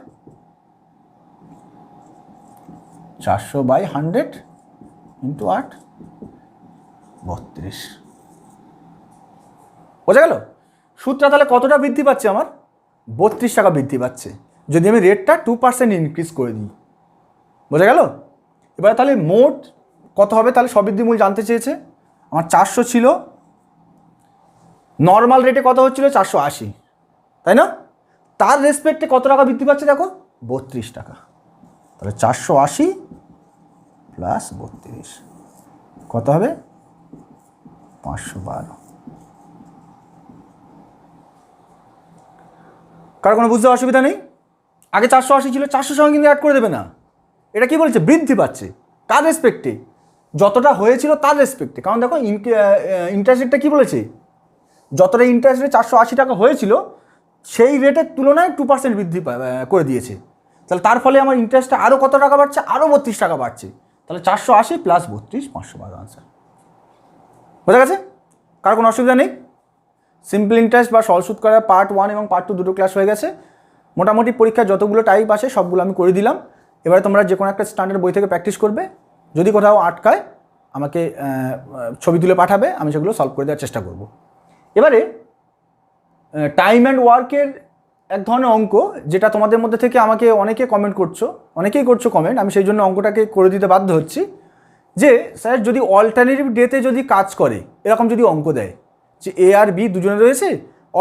400/100 × 8, 32। বোঝা গেল? সুদটা তাহলে কতটা বৃদ্ধি পাচ্ছে আমার, 32 টাকা বৃদ্ধি পাচ্ছে যদি আমি রেটটা 2% ইনক্রিজ করে দিই। বোঝা গেল? এবার তাহলে মোট কত হবে, তাহলে সবৃদ্ধিমূল জানতে চেয়েছে। আমার 400 ছিল, নর্মাল রেটে কত হচ্ছিল 480, তাই না? তার রেসপেক্টে কত টাকা বৃদ্ধি পাচ্ছে দেখো 32 টাকা, তাহলে 480 + 32 কত হবে 512। কার কোনো বুঝতে অসুবিধা নেই? আগে 480 ছিল, 400 সঙ্গে কিন্তু অ্যাড করে দেবে না, এটা কি বলছে বৃদ্ধি পাচ্ছে কার রেসপেক্টে, যতটা হয়েছিল তার রেসপেক্টে। কারণ দেখো ইন্টারেস্ট রেটটা কী বলেছে, যতটা ইন্টারেস্ট রেট 480 টাকা হয়েছিল সেই রেটের তুলনায় 2% বৃদ্ধি করে দিয়েছে, তাহলে তার ফলে আমার ইন্টারেস্টটা আরও কত টাকা বাড়ছে, আরও 32 টাকা বাড়ছে, তাহলে 480 + 32 512 আনসার। বোঝা গেছে? কার কোনো অসুবিধা নেই? সিম্পল ইন্টারেস্ট বা সরল সুদ করার পার্ট 1 এবং পার্ট 2 দুটো ক্লাস হয়ে গেছে। মোটামুটি পরীক্ষায় যতগুলো টাইপ আসে সবগুলো আমি করে দিলাম। এবারে তোমরা যে কোনো একটা স্ট্যান্ডার্ড বই থেকে প্র্যাকটিস করবে, যদি কোথাও আটকায় আমাকে ছবি তুলে পাঠাবে, আমি সেগুলো সলভ করে দেওয়ার চেষ্টা করব। এবারে টাইম অ্যান্ড ওয়ার্কের এক ধরনের অঙ্ক, যেটা তোমাদের মধ্যে থেকে আমাকে অনেকে কমেন্ট করছো, অনেকেই করছো কমেন্ট, আমি সেই জন্য অঙ্কটাকে করে দিতে বাধ্য হচ্ছি। যে স্যার যদি অল্টারনেটিভ ডেতে যদি কাজ করে, এরকম যদি অঙ্ক দেয় যে এ আর বি দুজনে রয়েছে,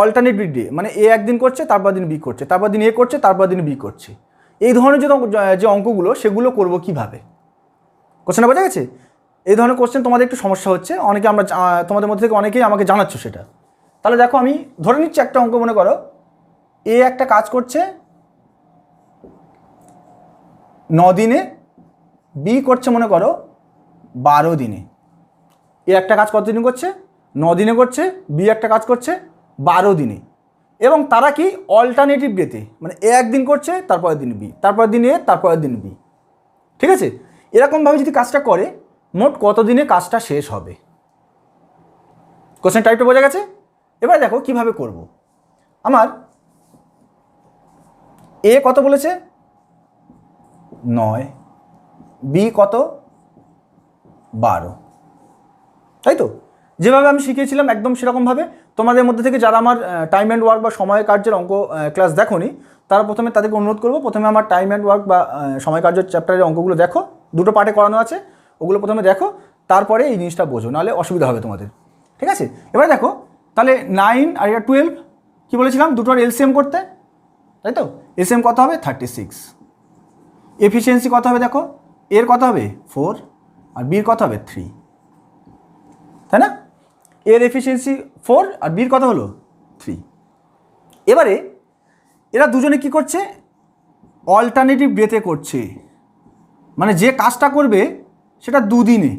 অল্টারনেটিভ ডে মানে এ একদিন করছে, তারপর দিন বি করছে, তারপর দিন এ করছে, তারপর দিন বি করছে, এই ধরনের যে অঙ্কগুলো সেগুলো করব কিভাবে? কোশ্চেনটা বোঝা গেছে? এই ধরনের কোশ্চেন তোমাদের একটু সমস্যা হচ্ছে, অনেকে আমরা তোমাদের মধ্যে থেকে অনেকেই আমাকে জানাচ্ছ সেটা। তাহলে দেখো আমি ধরে নিচ্ছি একটা অঙ্ক, মনে করো এ একটা কাজ করছে 9 দিনে, বি করছে মনে করো 12 দিনে। এ একটা কাজ কত দিনে করছে, 9 দিনে করছে, বি একটা কাজ করছে 12 দিনে, এবং তারা কি অল্টারনেটিভ ডেতে, মানে এ একদিন করছে, তারপরের দিন বি, তারপরের দিন এ, তারপরের দিন বি। ঠিক আছে, এরকমভাবে যদি কাজটা করে মোট কত দিনে কাজটা শেষ হবে? কোশ্চেন টাইপটা বোঝা গেছে? এবার দেখো কিভাবে করব। আমার এ কত বলেছে 9, বি কত 12, তাই তো? যেভাবে আমি শিখিয়েছিলাম একদম সেরকমভাবে তোমাদের মধ্যে থেকে যারা আমার টাইম অ্যান্ড ওয়ার্ক বা সময় কার্যের অঙ্ক ক্লাস দেখোনি, তারা প্রথমে তাদেরকে অনুরোধ করবো, প্রথমে আমার টাইম অ্যান্ড ওয়ার্ক বা সময় কার্যের চ্যাপ্টারের অঙ্কগুলো দেখো, দুটো পার্টে করানো আছে, ওগুলো প্রথমে দেখো, তারপরে এই জিনিসটা বোঝো, নাহলে অসুবিধা হবে তোমাদের। ঠিক আছে, এবার দেখো তাহলে 9 আর এটা 12 কী বলেছিলাম, দুটোর এলসিএম করতে, তাই তো? এলসিএম কত হবে 36। এফিসিয়েন্সি কত হবে দেখো, এর কত হবে 4 আর বির কত হবে 3, তাই না? এর এফিসিয়েন্সি 4 আর বির কত হলো 3। এবারে এরা দুজনে কি করছে, অল্টারনেটিভ ডেতে করছে, মানে যে কাজটা করবে সেটা দুদিনে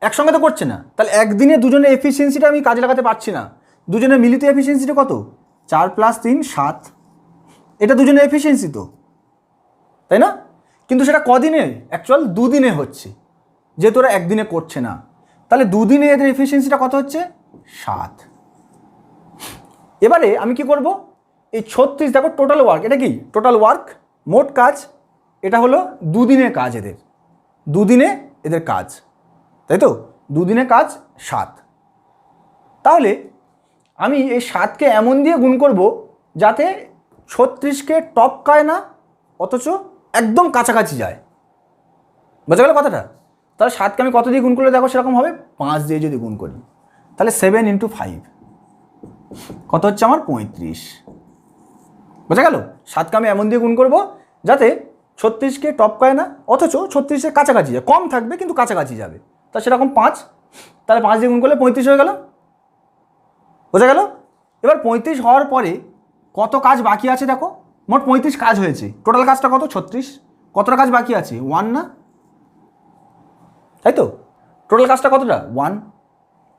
একসঙ্গে তো করছে না, তাহলে একদিনে দুজনের এফিসিয়েন্সিটা আমি কাজে লাগাতে পারছি না। দুজনের মিলিত এফিসিয়েন্সিটা কত 4 + 3 7, এটা দুজনের এফিসিয়েন্সি তো, তাই না? কিন্তু সেটা কদিনে, অ্যাকচুয়াল দুদিনে হচ্ছে, যেহেতু ওরা একদিনে করছে না, তাহলে দুদিনে এদের এফিসিয়েন্সিটা কত হচ্ছে 7। এবারে আমি কি করব, এই 36 দেখো টোটাল ওয়ার্ক, এটা কি টোটাল ওয়ার্ক মোট কাজ এটা হলো দুদিনের কাজ, এদের দুদিনে এদের কাজ, তাই তো? দুদিনে কাজ 7। তাহলে আমি এই 7কে এমন দিয়ে গুণ করব যাতে 36কে টপকায় না অথচ একদম কাছাকাছি যায়। বোঝা গেল কথাটা? তাহলে 7কে আমি কত দিয়ে গুণ করলে দেখো সেরকম হবে, 5 দিয়ে যদি গুণ করি তাহলে 7 × 5 কত হচ্ছে আমার 35। বোঝা গেল? 7কে আমি এমন দিয়ে গুণ করব যাতে 36কে টপকায় না অথচ 36-এর কাছাকাছি যায়, কম থাকবে কিন্তু কাছাকাছি যাবে। তা সেরকম 5, তাহলে 5 দিয়ে গুণ করলে 35 হয়ে গেল। বোঝা গেল? এবার 35 হওয়ার পরে কত কাজ বাকি আছে দেখো, মোট 35 কাজ হয়েছে, টোটাল কাজটা কত 36, কতটা কাজ বাকি আছে 1 না, তাই তো? টোটাল কাজটা কতটা 1।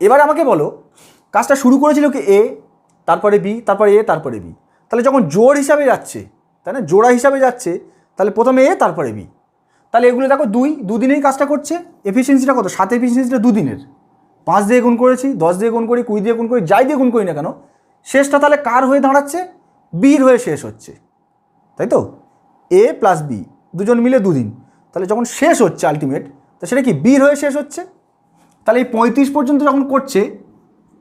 এবার আমাকে বলো কাজটা শুরু করেছিল কি এ, তারপরে বি, তারপরে এ, তারপরে বি, তাহলে যখন জোড় হিসাবে যাচ্ছে, তাই না, জোড়া হিসাবে যাচ্ছে, তাহলে প্রথমে এ তারপরে বি, তাহলে এগুলো দেখো দুদিনেই কাজটা করছে। এফিসিয়েন্সিটা কত, 7 এফিসিয়েন্সিটা দুদিনের। 5 দিয়ে গুণ করেছি, 10 দিয়ে গুণ করি, 20 দিয়ে গুণ করি, যাই দিয়ে গুণ করি না কেন, শেষটা তাহলে কার হয়ে দাঁড়াচ্ছে, বির হয়ে শেষ হচ্ছে, তাই তো? এ প্লাস বি দুজন মিলে দুদিন, তাহলে যখন শেষ হচ্ছে আলটিমেট, তা সেটা কি বির হয়ে শেষ হচ্ছে। তাহলে এই 35 পর্যন্ত যখন করছে,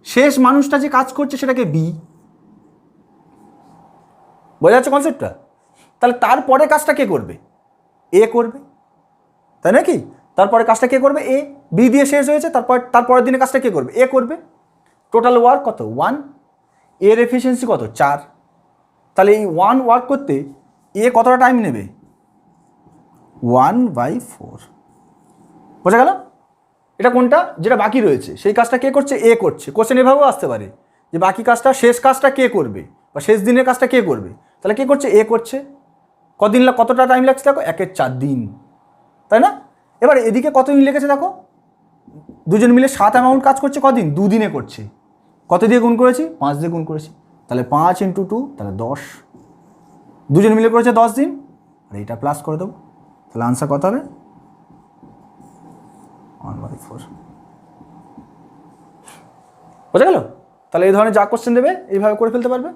শেষ মানুষটা যে কাজ করছে সেটাকে বি। বোঝা যাচ্ছে কনসেপ্টটা? তাহলে তারপরে কাজটা কে করবে, এ করবে, তাই নাকি? তারপরে কাজটা কে করবে, এ। বি দিয়ে শেষ হয়েছে, তারপরের দিনে কাজটা কে করবে, এ করবে। টোটাল ওয়ার্ক কত 1, এর এফিসিয়েন্সি কত 4। তাহলে এই 1 ওয়ার্ক করতে এ কতটা টাইম নেবে, 1/4। বোঝা গেল? এটা কোনটা, যেটা বাকি রয়েছে সেই কাজটা কে করছে, এ করছে। কোশ্চেন এভাবেও আসতে পারে যে বাকি কাজটা, শেষ কাজটা কে করবে, বা শেষ দিনের কাজটা কে করবে, তাহলে কে করছে, এ করছে। কতটা টাইম লাগছে দেখো, 1/4 দিন, তাই না? এবার এদিকে কত দিন লেগেছে দেখো, দুজন মিলে 7 অ্যামাউন্ট কাজ করছে, কদিন, দুদিনে করছে। কত দিয়ে গুণ করেছি, 5 দিয়ে গুণ করেছি, তাহলে 5 × 2 তাহলে 10, দুজন মিলে করেছে 10 দিন, আর এইটা প্লাস করে দেবো, তাহলে আনসার কত হবে 1/4। বোঝা গেল? তাহলে এই ধরনের যা কোশ্চেন দেবে এইভাবে করে ফেলতে পারবে।